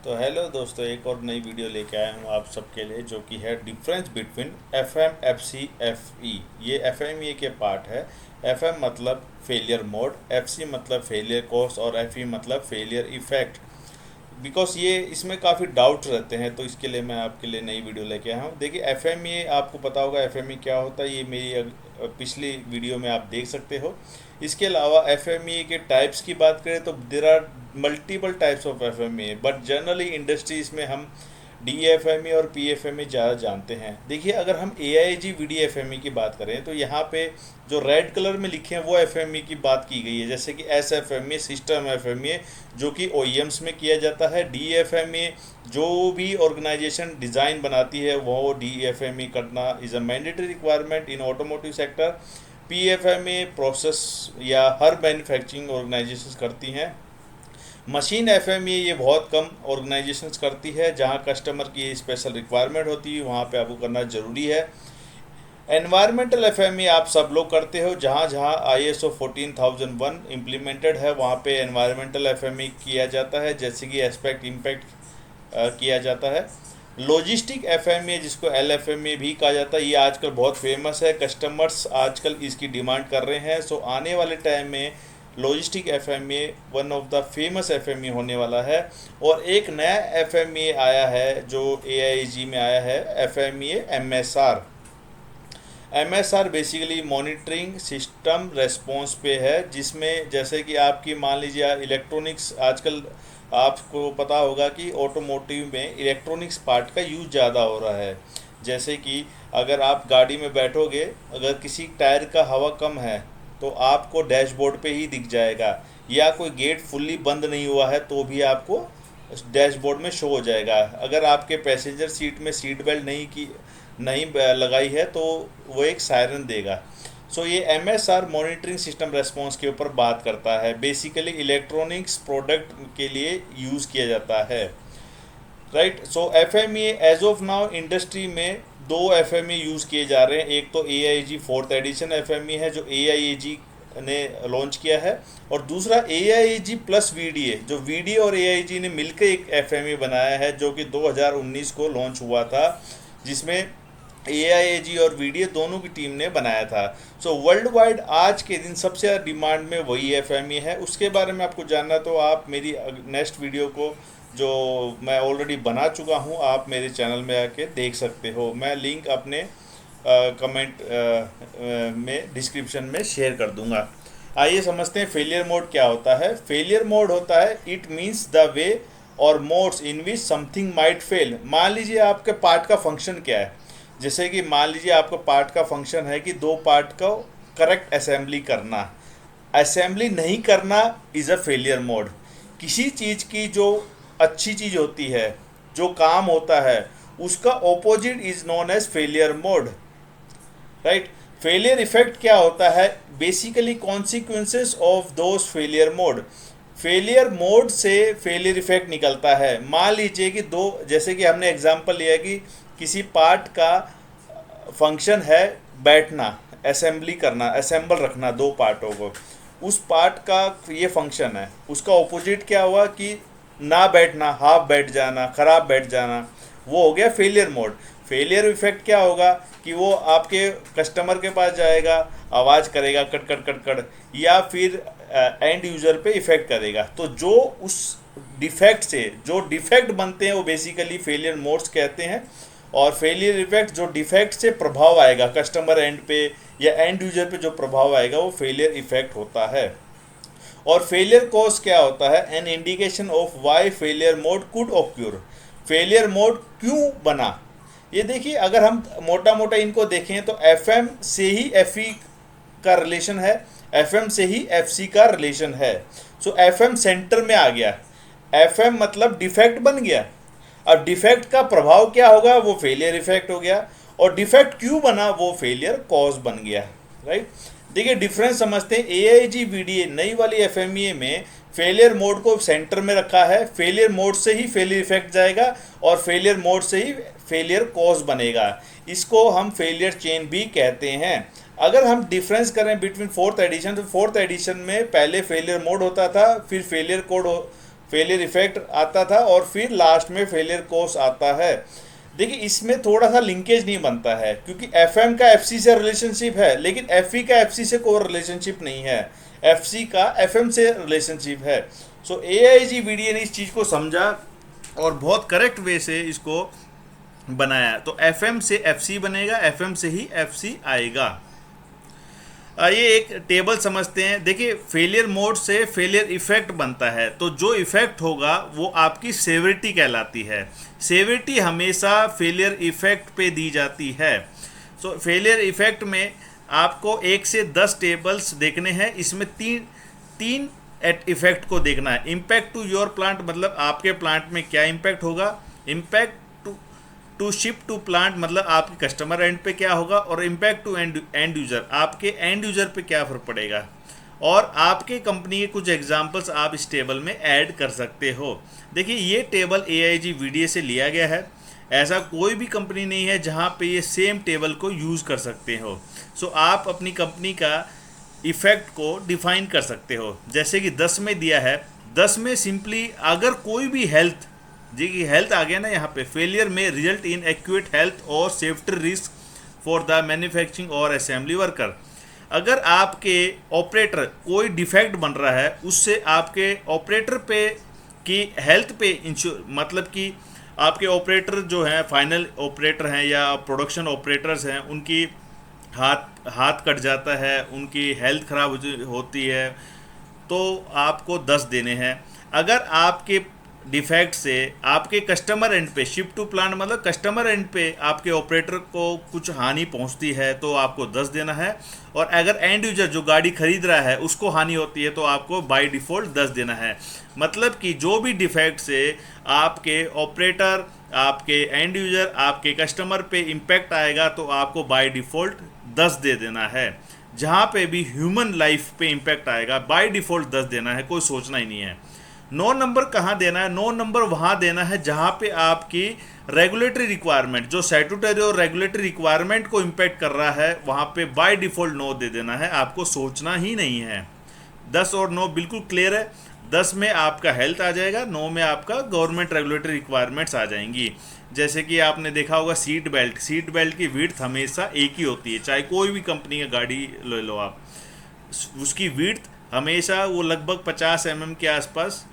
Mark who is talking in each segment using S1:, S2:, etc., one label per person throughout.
S1: तो हेलो दोस्तों, एक और नई वीडियो लेके आया हूँ आप सबके लिए, जो कि है difference between F M, F C, F E. ये एफ एम ई के पार्ट है। एफ एम मतलब फेलियर मोड, एफ सी मतलब फेलियर कोर्स और एफ ई मतलब फेलियर इफेक्ट। बिकॉज ये इसमें काफ़ी डाउट्स रहते हैं, तो इसके लिए मैं आपके लिए नई वीडियो लेके आया हूँ। देखिए, एफ एम ई आपको पता होगा एफ एम ई क्या होता है, ये मेरी पिछली वीडियो में आप देख सकते हो। इसके अलावा एफ एम ई के टाइप्स की बात करें तो there are multiple types of F M E, but generally industries में हम डी एफ एम ई और पी एफ एम ई ज़्यादा जानते हैं। देखिए, अगर हम A I G V D F M E की बात करें तो यहाँ पे जो रेड कलर में लिखे हैं वो एफ एम ई की बात की गई है, जैसे कि S F M E, system F M E, जो कि ओ ई एम्स में किया जाता है। डी एफ एम ई जो भी ऑर्गेनाइजेशन डिज़ाइन बनाती है वो डी एफ एम ई करना is a mandatory requirement in automotive sector. P F M E process या हर मैन्युफैक्चरिंग ऑर्गेनाइजेशन करती हैं। मशीन एफ एम ये बहुत कम ऑर्गेनाइजेशंस करती है, जहाँ कस्टमर की स्पेशल रिक्वायरमेंट होती है वहाँ पे आपको करना ज़रूरी है। एनवायरमेंटल एफ एम आप सब लोग करते हो, जहाँ जहाँ आई एस ओ 14001 इम्प्लीमेंटेड है वहाँ पे एनवायरमेंटल एफ एम किया जाता है, जैसे कि एस्पेक्ट इम्पैक्ट किया जाता है। लॉजिस्टिक एफ एम जिसको एल एफ एम भी कहा जाता है, ये आजकल बहुत फेमस है, कस्टमर्स आजकल इसकी डिमांड कर रहे हैं। सो आने वाले टाइम में logistic F M one of the famous F M होने वाला है। और एक नया एफ एम आया है जो ए आई जी में आया है, F M S R. M S R basically monitoring system response पे है, जिसमें जैसे कि आपकी मान लीजिए इलेक्ट्रॉनिक्स आजकल आपको पता होगा कि ऑटोमोटिव में इलेक्ट्रॉनिक्स पार्ट का यूज़ ज़्यादा हो रहा है। जैसे कि अगर आप गाड़ी में बैठोगे, अगर किसी टायर का हवा कम है तो आपको डैशबोर्ड पे ही दिख जाएगा, या कोई गेट फुल्ली बंद नहीं हुआ है तो भी आपको डैशबोर्ड में शो हो जाएगा। अगर आपके पैसेंजर सीट में सीट बेल्ट नहीं लगाई है तो वो एक सायरन देगा। सो ये M S R monitoring system response के ऊपर बात करता है। बेसिकली इलेक्ट्रॉनिक्स प्रोडक्ट के लिए यूज़ किया जाता है, right. So F M as of now industry में दो एफ एम यूज़ किए जा रहे हैं। एक तो ए I ji fourth edition F M है जो ए आई जी ने लॉन्च किया है, और दूसरा ए I ji plus we D A, जो वी डी और ए आई जी ने मिलकर एक एफ एम बनाया है, जो कि 2019 को लॉन्च हुआ था, जिसमें ए आई जी और वी डी ए दोनों की टीम ने बनाया था। सो वर्ल्ड वाइड आज के दिन सबसे ज़्यादा डिमांड में वही एफ एम है। उसके बारे में आपको जानना तो आप मेरी नेक्स्ट वीडियो को, जो मैं ऑलरेडी बना चुका हूँ, आप मेरे चैनल में आके देख सकते हो। मैं लिंक अपने कमेंट में डिस्क्रिप्शन में शेयर कर दूंगा। आइए समझते हैं फेलियर मोड क्या होता है। फेलियर मोड होता है इट मीन्स द वे और modes in which something might fail. मान लीजिए आपके पार्ट का फंक्शन क्या है, जैसे कि मान लीजिए आपका पार्ट का फंक्शन है कि दो पार्ट को करेक्ट असेंबली करना। असेंबली नहीं करना इज़ अ फेलियर मोड। किसी चीज़ की जो अच्छी चीज़ होती है, जो काम होता है, उसका opposite is known as failure mode, right. Failure effect क्या होता है, basically consequences of those failure mode. Failure mode से फेलियर इफेक्ट निकलता है। मान लीजिए कि दो, जैसे कि हमने एग्जांपल लिया कि किसी पार्ट का फंक्शन है बैठना, असेंबली करना, असेंबल रखना दो पार्टों को, उस पार्ट का ये फंक्शन है। उसका ऑपोजिट क्या हुआ कि ना बैठना, हाफ बैठ जाना, ख़राब बैठ जाना, वो हो गया फेलियर मोड। फेलियर इफेक्ट क्या होगा कि वो आपके कस्टमर के पास जाएगा, आवाज़ करेगा कट कट कट कट, या फिर एंड यूज़र पे इफ़ेक्ट करेगा। तो जो उस डिफेक्ट से जो डिफेक्ट बनते हैं वो बेसिकली फेलियर मोड्स कहते हैं। और फेलियर इफेक्ट जो डिफेक्ट से प्रभाव आएगा कस्टमर एंड पे या एंड यूज़र पे, जो प्रभाव आएगा वो फेलियर इफेक्ट होता है। और फेलियर कॉज क्या होता है, an indication of why failure mode could occur. Failure mode क्यों बना, ये देखिए, अगर हम मोटा मोटा इनको देखें तो एफ एम से ही एफ ई का रिलेशन है, एफ एम से ही एफ सी का रिलेशन है। सो एफ एम सेंटर में आ गया, एफ एम मतलब डिफेक्ट बन गया। अब डिफेक्ट का प्रभाव क्या होगा, वो फेलियर इफेक्ट हो गया, और डिफेक्ट क्यों बना, वो फेलियर कॉज बन गया, राइट। देखिए डिफरेंस समझते हैं। ए I G V D A नई वाली एफ एम ई में फेलियर मोड को सेंटर में रखा है। फेलियर मोड से ही फेलियर इफेक्ट जाएगा और फेलियर मोड से ही फेलियर कॉज बनेगा। इसको हम फेलियर चेन भी कहते हैं। अगर हम डिफरेंस करें बिटवीन फोर्थ एडिशन, तो फोर्थ एडिशन में पहले फेलियर मोड होता था, फिर फेलियर कोड फेलियर इफेक्ट आता था और फिर लास्ट में फेलियर कॉज आता है। देखिए इसमें थोड़ा सा लिंकेज नहीं बनता है क्योंकि एफएम का एफसी से रिलेशनशिप है, लेकिन एफई का एफसी से कोई रिलेशनशिप नहीं है, एफसी का एफएम से रिलेशनशिप है। सो एआईजी वीडियो ने इस चीज़ को समझा और बहुत करेक्ट वे से इसको बनाया। तो एफएम से एफसी बनेगा, एफएम से ही एफसी आएगा। ये एक टेबल समझते हैं। देखिए फेलियर मोड से फेलियर इफेक्ट बनता है, तो जो इफेक्ट होगा वो आपकी सेवरिटी कहलाती है। सेवरिटी हमेशा फेलियर इफेक्ट पे दी जाती है। सो फेलियर इफेक्ट में आपको 1 से 10 टेबल्स देखने हैं, इसमें तीन इफेक्ट को देखना है। इम्पैक्ट टू योर प्लांट मतलब आपके प्लांट में क्या इम्पैक्ट होगा, impact to ship to plant मतलब आपके कस्टमर एंड पे क्या होगा, और इम्पैक्ट टू एंड यूज़र आपके एंड यूज़र पे क्या फ़र्क पड़ेगा। और आपके कंपनी के कुछ एग्जांपल्स आप इस टेबल में ऐड कर सकते हो। देखिए ये टेबल एआईजी वीडियो से लिया गया है, ऐसा कोई भी कंपनी नहीं है जहाँ पे ये सेम टेबल को यूज़ कर सकते हो। सो आप अपनी कंपनी का इफ़ेक्ट को डिफाइन कर सकते हो। जैसे कि 10 में दिया है, 10 में सिंपली अगर कोई भी हेल्थ, जी हेल्थ आ गया ना यहाँ पे, फेलियर में रिजल्ट इन एक्यूट हेल्थ और safety risk for the manufacturing और असेंबली वर्कर। अगर आपके ऑपरेटर कोई डिफेक्ट बन रहा है, उससे आपके ऑपरेटर पे की हेल्थ पे इंश्योर, मतलब कि आपके ऑपरेटर जो हैं, फाइनल ऑपरेटर हैं या प्रोडक्शन ऑपरेटर्स हैं, उनकी हाथ कट जाता है, उनकी हेल्थ ख़राब होती है, तो आपको 10 देने हैं। अगर आपके डिफेक्ट से आपके कस्टमर एंड पे, शिप टू प्लांट मतलब कस्टमर एंड पे आपके ऑपरेटर को कुछ हानि पहुंचती है तो आपको 10 देना है। और अगर एंड यूजर जो गाड़ी खरीद रहा है उसको हानि होती है तो आपको बाय डिफ़ॉल्ट 10 देना है। मतलब कि जो भी डिफेक्ट से आपके ऑपरेटर, आपके एंड यूजर, आपके कस्टमर पे इम्पैक्ट आएगा तो आपको बाय डिफ़ॉल्ट 10 दे देना है। जहाँ पे भी ह्यूमन लाइफ पे इम्पैक्ट आएगा बाय डिफ़ॉल्ट 10 देना है, कोई सोचना ही नहीं है। 9 नंबर कहाँ देना है, 9 नंबर वहाँ देना है जहाँ पे आपकी रेगुलेटरी रिक्वायरमेंट, जो स्टैट्यूटरी और रेगुलेटरी रिक्वायरमेंट को इम्पैक्ट कर रहा है, वहाँ पे बाय डिफ़ॉल्ट 9 दे देना है, आपको सोचना ही नहीं है। 10 और 9 बिल्कुल क्लियर है। 10 में आपका हेल्थ आ जाएगा, 9 में आपका गवर्नमेंट रेगुलेटरी रिक्वायरमेंट्स आ जाएंगी। जैसे कि आपने देखा होगा सीट बेल्ट की विड्थ हमेशा एक ही होती है, चाहे कोई भी कंपनी की गाड़ी ले लो आप, उसकी विड्थ हमेशा वो लगभग 50 mm के आसपास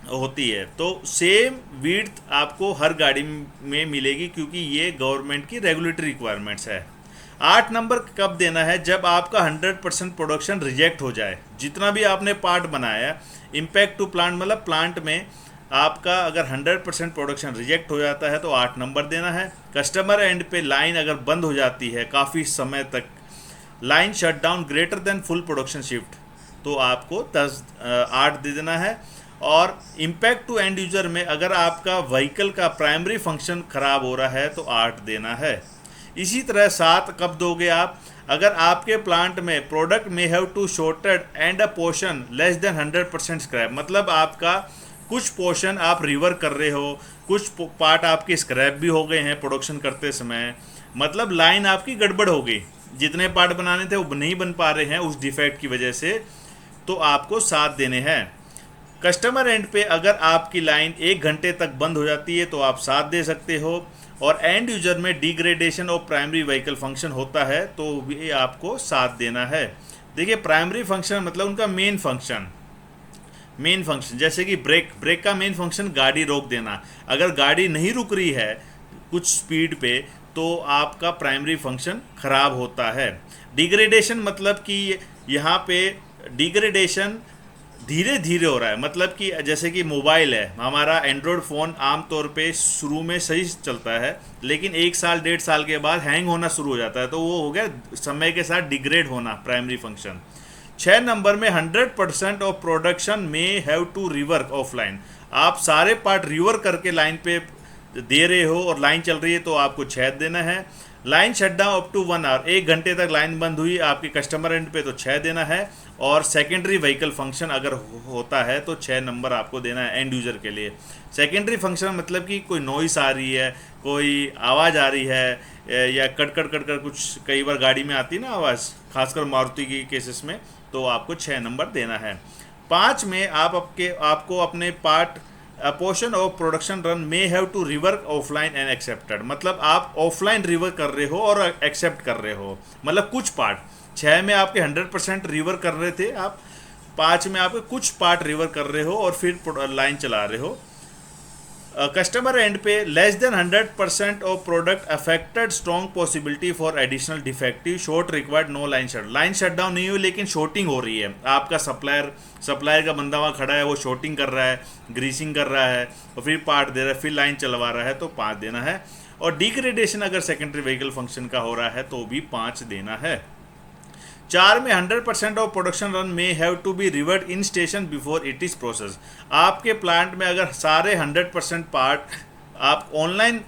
S1: होती है। तो सेम विड्थ आपको हर गाड़ी में मिलेगी क्योंकि ये गवर्नमेंट की रेगुलेटरी रिक्वायरमेंट्स है। 8 नंबर कब देना है, जब आपका 100% प्रोडक्शन रिजेक्ट हो जाए। जितना भी आपने पार्ट बनाया, इम्पैक्ट टू प्लांट मतलब प्लांट में आपका अगर 100% प्रोडक्शन रिजेक्ट हो जाता है तो 8 नंबर देना है। कस्टमर एंड पे लाइन अगर बंद हो जाती है काफ़ी समय तक, line shut down greater than full production shift, तो आपको 8 दे देना है। और इम्पैक्ट टू एंड यूज़र में अगर आपका व्हीकल का प्राइमरी फंक्शन ख़राब हो रहा है तो 8 देना है। इसी तरह 7 कब दोगे आप, अगर आपके प्लांट में प्रोडक्ट में have to shorted and a portion less than 100% scrap, मतलब आपका कुछ पोर्शन आप रिवर कर रहे हो, कुछ पार्ट आपके स्क्रैप भी हो गए हैं प्रोडक्शन करते समय, मतलब लाइन आपकी गड़बड़ हो गई, जितने पार्ट बनाने थे वो नहीं बन पा रहे हैं उस डिफेक्ट की वजह से, तो आपको 7 देने हैं। कस्टमर एंड पे अगर आपकी लाइन 1 घंटे तक बंद हो जाती है तो आप 7 दे सकते हो। और एंड यूजर में degradation of primary vehicle function होता है तो भी आपको 7 देना है। देखिए प्राइमरी फंक्शन मतलब उनका मेन फंक्शन, जैसे कि ब्रेक का मेन फंक्शन गाड़ी रोक देना। अगर गाड़ी नहीं रुक रही है कुछ स्पीड पे तो आपका प्राइमरी फंक्शन ख़राब होता है। डिग्रेडेशन मतलब कि यहाँ पे डिग्रेडेशन धीरे धीरे हो रहा है, मतलब कि जैसे कि मोबाइल है, हमारा एंड्रॉयड फ़ोन आमतौर पे शुरू में सही चलता है लेकिन 1 साल 1.5 साल के बाद हैंग होना शुरू हो जाता है, तो वो हो गया समय के साथ डिग्रेड होना प्राइमरी फंक्शन। 6 नंबर में 100% ऑफ प्रोडक्शन में हैव टू रिवर्क ऑफलाइन, आप सारे पार्ट रिवर करके लाइन पे दे रहे हो और लाइन चल रही है तो आपको 6 देना है। Line shutdown up to 1 hour, 1 घंटे तक लाइन बंद हुई आपके कस्टमर एंड पे तो 6 देना है। और सेकेंडरी व्हीकल फंक्शन अगर होता है तो 6 नंबर आपको देना है एंड यूज़र के लिए। सेकेंडरी फंक्शन मतलब कि कोई नॉइस आ रही है, कोई आवाज़ आ रही है या कट कर कुछ कई बार गाड़ी में आती है ना आवाज़, खासकर मारुति की केसेस में, तो आपको 6 नंबर देना है। 5 में आपको अपने part a portion of production run may have to rework offline and accepted, मतलब आप ऑफलाइन रिवर्क कर रहे हो और एक्सेप्ट कर रहे हो, मतलब कुछ पार्ट। 6 में आपके 100% रिवर कर रहे थे आप, 5 में आपके कुछ पार्ट रिवर कर रहे हो और फिर लाइन चला रहे हो। कस्टमर एंड पे less than 100% of product affected, strong possibility for additional defective short required no line shut down नहीं हुई, लेकिन शॉर्टिंग हो रही है। आपका सप्लायर का बंदा वहाँ खड़ा है, वो शॉर्टिंग कर रहा है, ग्रीसिंग कर रहा है और फिर पार्ट दे रहा है, फिर लाइन चलवा रहा है, तो 5 देना है। और डिग्रेडेशन अगर सेकेंडरी व्हीकल फंक्शन का हो रहा है तो भी 5 देना है। 4 में 100% ऑफ प्रोडक्शन रन में have to be reworked in station before it is process. आपके प्लांट में अगर सारे 100% पार्ट आप ऑनलाइन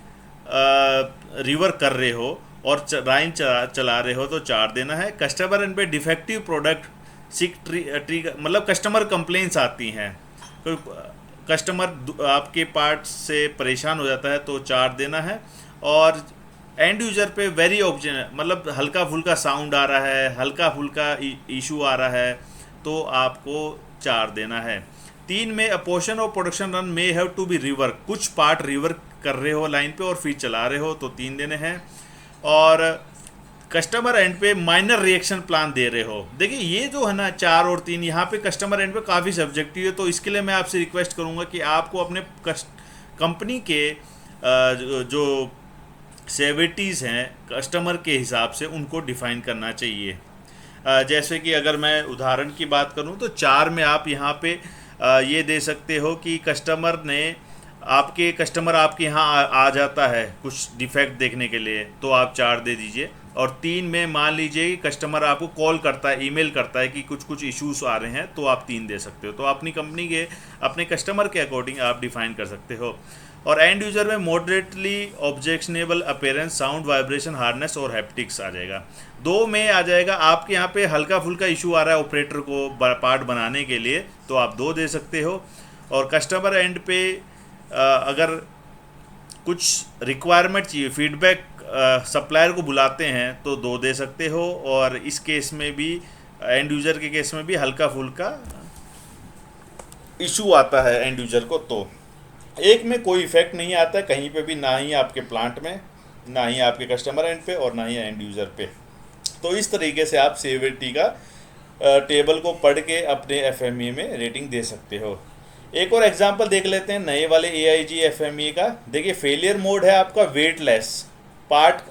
S1: रिवर कर रहे हो और लाइन चला रहे हो तो 4 देना है। कस्टमर एंड पे डिफेक्टिव प्रोडक्ट मतलब कस्टमर कंप्लेंट्स आती हैं, कोई कस्टमर आपके पार्ट से परेशान हो जाता है तो 4 देना है। और एंड यूजर पे वेरी ऑब्जेक्शन, मतलब हल्का फुल्का साउंड आ रहा है, हल्का फुल्का इशू आ रहा है तो आपको 4 देना है। 3 में a portion of production run may have to be rework, कुछ पार्ट रिवर्क कर रहे हो लाइन पे और फिर चला रहे हो तो 3 देने हैं। और कस्टमर एंड पे माइनर रिएक्शन प्लान दे रहे हो। देखिए ये जो है ना 4 और 3, यहाँ पे कस्टमर एंड पे काफ़ी सब्जेक्टिव है, तो इसके लिए मैं आपसे रिक्वेस्ट करूँगा कि आपको अपने कंपनी के जो सेविटीज़ हैं कस्टमर के हिसाब से उनको डिफ़ाइन करना चाहिए। जैसे कि अगर मैं उदाहरण की बात करूं तो 4 में आप यहाँ पे ये दे सकते हो कि कस्टमर आपके यहाँ आ जाता है कुछ डिफेक्ट देखने के लिए तो आप 4 दे दीजिए। और 3 में मान लीजिए कि कस्टमर आपको कॉल करता है, ईमेल करता है कि कुछ इश्यूज आ रहे हैं तो आप 3 दे सकते हो। तो अपनी कंपनी के अपने कस्टमर के अकॉर्डिंग आप डिफ़ाइन कर सकते हो। और एंड यूजर में moderately objectionable appearance, sound, vibration, hardness और हैप्टिक्स आ जाएगा। 2 में आ जाएगा आपके यहाँ पे हल्का फुल्का इशू आ रहा है ऑपरेटर को पार्ट बनाने के लिए तो आप 2 दे सकते हो। और कस्टमर एंड पे अगर कुछ रिक्वायरमेंट चाहिए, फीडबैक सप्लायर को बुलाते हैं तो 2 दे सकते हो। और इस केस में भी एंड यूजर के केस में भी हल्का फुल्का इशू आता है एंड यूजर को तो 1 में कोई इफेक्ट नहीं आता है कहीं पे भी, ना ही आपके प्लांट में, ना ही आपके कस्टमर एंड पे और ना ही एंड यूज़र पे। तो इस तरीके से आप सेवेरिटी का टेबल को पढ़ के अपने एफएमई में रेटिंग दे सकते हो। एक और एग्जांपल देख लेते हैं नए वाले AIG FME का। देखिए फेलियर मोड है आपका वेटलेस, पार्ट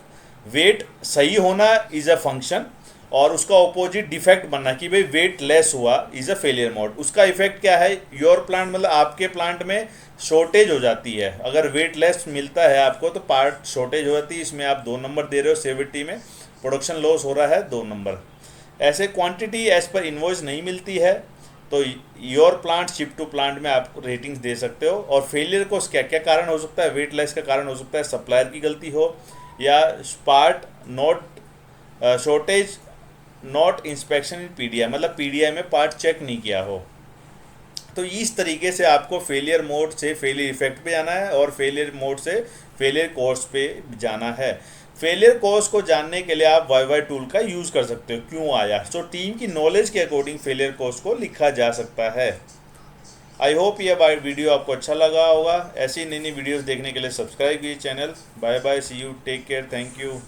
S1: वेट सही होना इज़ अ फंक्शन और उसका ऑपोजिट डिफेक्ट बनना कि भाई वेट लेस हुआ इज़ अ फेलियर मोड। उसका इफेक्ट क्या है, योर प्लांट मतलब आपके प्लांट में शॉर्टेज हो जाती है। अगर वेट लेस मिलता है आपको तो पार्ट शॉर्टेज हो जाती है, इसमें आप 2 नंबर दे रहे हो। सेवेरिटी में प्रोडक्शन लॉस हो रहा है 2 नंबर। ऐसे क्वांटिटी एज पर इन्वॉइस नहीं मिलती है तो your plant ship to plant में आप रेटिंग्स दे सकते हो। और फेलियर को क्या क्या कारण हो सकता है, वेट लेस का कारण हो सकता है सप्लायर की गलती हो या part not shortage not inspection in PDI, मतलब PDI में पार्ट चेक नहीं किया हो। तो इस तरीके से आपको फेलियर मोड से फेलियर इफेक्ट पे जाना है और फेलियर मोड से फेलियर कॉज पे जाना है। फेलियर कॉज को जानने के लिए आप YY टूल का यूज़ कर सकते हो, क्यों आया। सो टीम की नॉलेज के अकॉर्डिंग फेलियर कॉज को लिखा जा सकता है। आई होप यह वीडियो आपको अच्छा लगा होगा। ऐसी नई नई वीडियोज़ देखने के लिए सब्सक्राइब कीजिए channel. Bye bye, see you, take care, thank you.